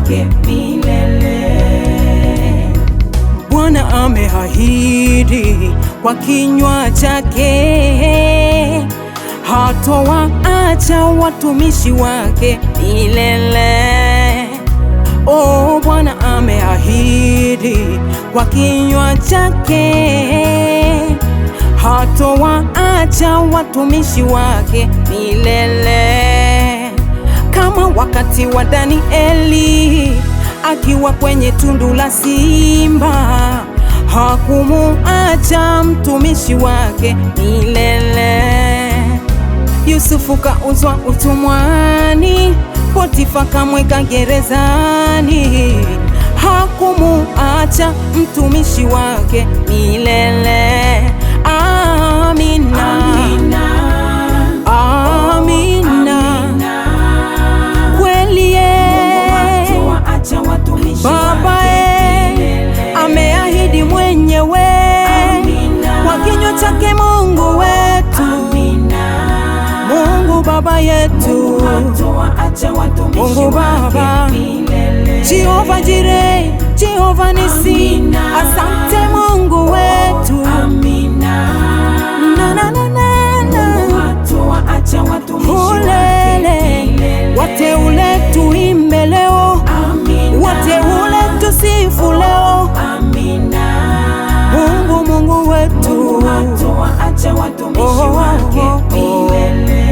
wake milele. Bwana ameahidi kwa kinywa chake, hatowaacha watumishi wake milele. Oh, Bwana ameahidi kwa kinywa chake, hatowaacha watumishi wake milele. Kama wakati wa Danieli akiwa kwenye tundu la simba, hakumuacha mtumishi wake milele. Yusufu kauzwa utumwani, Potifa kamweka gerezani, hakumuacha mtumishi wake milele. Amina, amina, amina, kweli Baba ameahidi mwenyewe kwa kinywa chake. Mungu wetu, Mungu Baba yetu, Mungu Baba, Jehova Jireh, Jehova Nisi, asante Mungu wetu. Wateule tuimbe leo, wateule tusifu leo. Mungu, Mungu wetu, hatowaacha watumishi wake milele.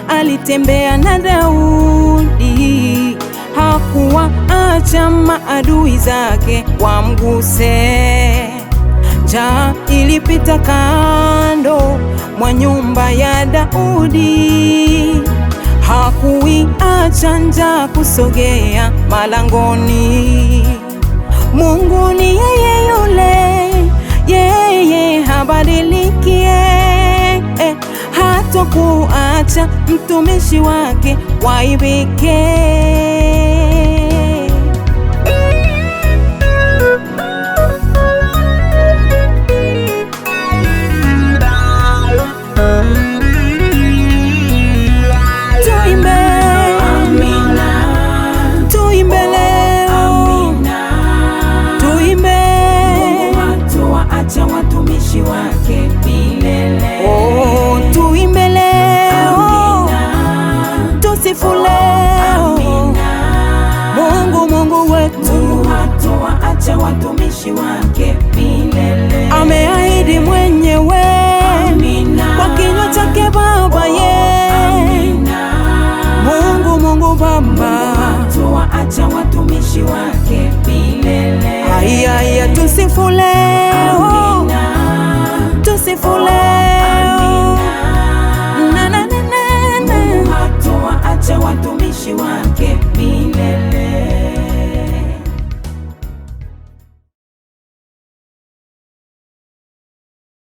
Alitembea na Daudi, hakuwaacha maadui zake wamguse. Njaa ilipita kando mwa nyumba ya Daudi, hakuiacha njaa kusogea malangoni. Mungu ni yeye yule, yeye habadilikie, hatakuacha mtumishi wake waibike. Watumishi wake milele. Ameahidi mwenyewe kwa kinywa chake Baba Mungu, Mungu Baba, hatowaacha watumishi wake milele. Haya, tusifu leo, tusifu leo, hatowaacha watumishi wake